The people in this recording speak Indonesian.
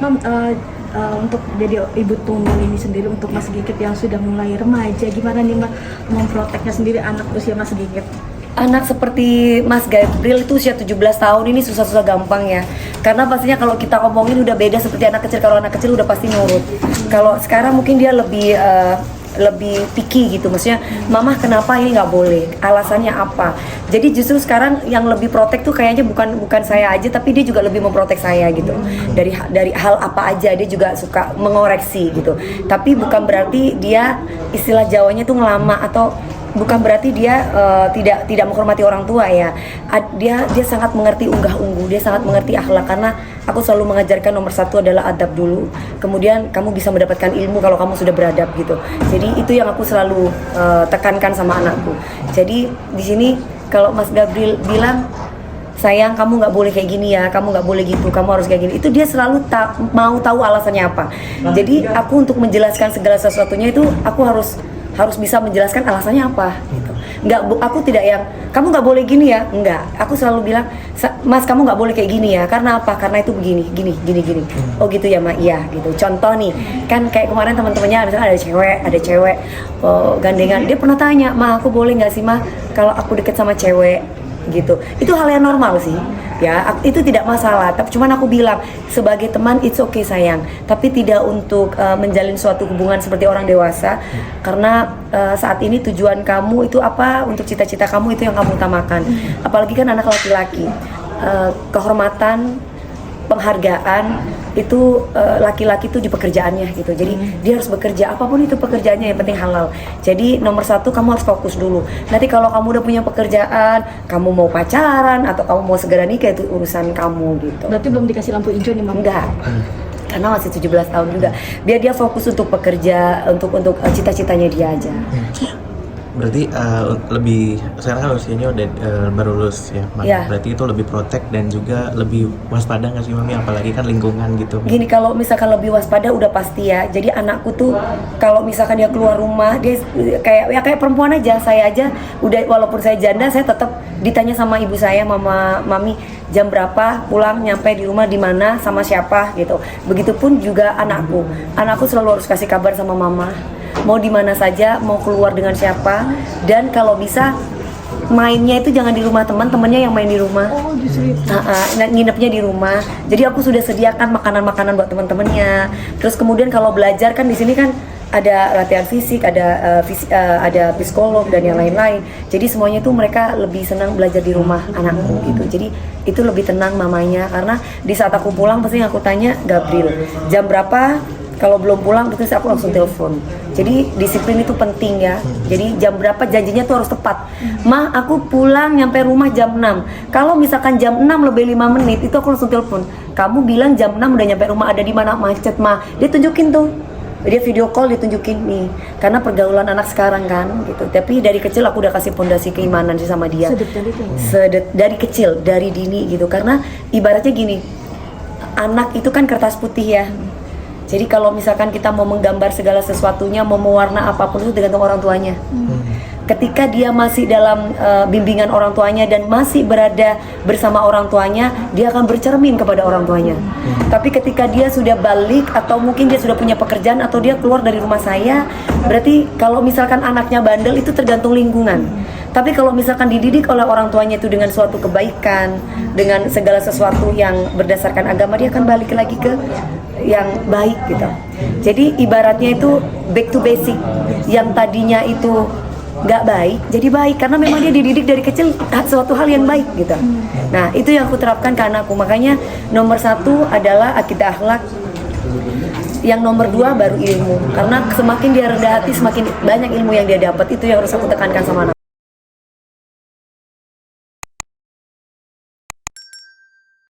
Mam, untuk jadi ibu tunggal ini sendiri untuk Mas Gigit yang sudah mulai remaja, gimana nih Mbak memproteknya sendiri anak usia Mas Gigit? Anak seperti Mas Gabriel itu usia 17 tahun ini susah-susah gampang ya. Karena pastinya kalau kita ngomongin udah beda seperti anak kecil. Kalau anak kecil udah pasti nurut. Kalau sekarang mungkin dia lebih picky gitu. Maksudnya, mama kenapa ini nggak boleh? Alasannya apa? Jadi justru sekarang yang lebih protek tuh kayaknya bukan saya aja, tapi dia juga lebih memprotek saya gitu. Dari hal apa aja dia juga suka mengoreksi gitu. Tapi bukan berarti dia istilah Jawanya tuh ngelama atau bukan berarti dia tidak menghormati orang tua ya. Dia sangat mengerti unggah-ungguh, dia sangat mengerti akhlak, karena aku selalu mengajarkan nomor satu adalah adab dulu. Kemudian kamu bisa mendapatkan ilmu kalau kamu sudah beradab gitu. Jadi itu yang aku selalu tekankan sama anakku. Jadi di sini kalau Mas Gabriel bilang, sayang kamu nggak boleh kayak gini ya, kamu nggak boleh gitu, kamu harus kayak gini, itu dia selalu mau tahu alasannya apa. Jadi aku untuk menjelaskan segala sesuatunya itu aku harus bisa menjelaskan alasannya apa gitu. Aku tidak yang kamu nggak boleh gini ya, enggak. Aku selalu bilang, Mas kamu nggak boleh kayak gini ya, karena apa? Karena itu begini, gini. Oh gitu ya Mak, iya gitu. Contoh nih, kan kayak kemarin teman-temannya misalnya ada cewek gandengan, dia pernah tanya, Ma aku boleh nggak sih Ma kalau aku deket sama cewek gitu. Itu hal yang normal sih ya, itu tidak masalah. Tapi cuman aku bilang sebagai teman it's okay sayang, tapi tidak untuk menjalin suatu hubungan seperti orang dewasa, karena saat ini tujuan kamu itu apa, untuk cita-cita kamu itu yang kamu utamakan. Apalagi kan anak laki-laki, kehormatan, penghargaan itu laki-laki itu di pekerjaannya gitu. Jadi dia harus bekerja, apapun itu pekerjaannya yang penting halal. Jadi nomor satu kamu harus fokus dulu. Nanti kalau kamu udah punya pekerjaan, kamu mau pacaran atau kamu mau segera nikah, itu urusan kamu gitu. Berarti belum dikasih lampu hijau nih Mam? Enggak. Karena masih 17 tahun juga. Biar dia fokus untuk bekerja, untuk cita-citanya dia aja. Berarti lebih sekarang kan usianya udah baru lulus ya, Mami. Ya. Berarti itu lebih protek dan juga lebih waspada nggak sih Mami, apalagi kan lingkungan gitu. Gini, kalau misalkan lebih waspada udah pasti ya. Jadi anakku tuh kalau misalkan dia keluar rumah, dia kayak perempuan aja. Saya aja udah, walaupun saya janda, saya tetap ditanya sama ibu saya, Mami jam berapa pulang, nyampe di rumah di mana, sama siapa gitu. Begitupun juga anakku selalu harus kasih kabar sama mama, mau di mana saja, mau keluar dengan siapa, dan kalau bisa mainnya itu jangan di rumah teman-temannya, yang main di rumah. Oh justru itu. Nginepnya di rumah. Jadi aku sudah sediakan makanan-makanan buat teman-temannya. Terus kemudian kalau belajar kan di sini kan ada latihan fisik, ada psikolog dan yang lain-lain. Jadi semuanya itu mereka lebih senang belajar di rumah anakku gitu. Jadi itu lebih tenang mamanya, karena di saat aku pulang pasti aku tanya, Gabriel jam berapa? Kalau belum pulang terus aku langsung telepon. Jadi disiplin itu penting ya. Jadi jam berapa janjinya tuh harus tepat. Ma, aku pulang nyampe rumah jam 6. Kalau misalkan jam 6 lebih 5 menit, itu aku langsung telepon. Kamu bilang jam 6 udah nyampe rumah, ada di mana? Macet, Ma. Dia tunjukin tuh. Dia video call, ditunjukin nih. Karena pergaulan anak sekarang kan gitu. Tapi dari kecil aku udah kasih pondasi keimanan sih sama dia. Dari kecil, dari dini gitu. Karena ibaratnya gini, anak itu kan kertas putih ya. Jadi kalau misalkan kita mau menggambar segala sesuatunya, mau mewarna apapun, itu tergantung orang tuanya. Ketika dia masih dalam bimbingan orang tuanya dan masih berada bersama orang tuanya, dia akan bercermin kepada orang tuanya. Tapi ketika dia sudah balik, atau mungkin dia sudah punya pekerjaan, atau dia keluar dari rumah saya, berarti kalau misalkan anaknya bandel, itu tergantung lingkungan. Tapi kalau misalkan dididik oleh orang tuanya itu dengan suatu kebaikan, dengan segala sesuatu yang berdasarkan agama, dia akan balik lagi ke yang baik gitu. Jadi ibaratnya itu back to basic. Yang tadinya itu nggak baik jadi baik, karena memang dia dididik dari kecil suatu hal yang baik gitu. Nah itu yang aku terapkan ke anakku. Makanya nomor satu adalah akidah akhlak, yang nomor dua baru ilmu. Karena semakin dia rendah hati, semakin banyak ilmu yang dia dapat. Itu yang harus aku tekankan sama anak.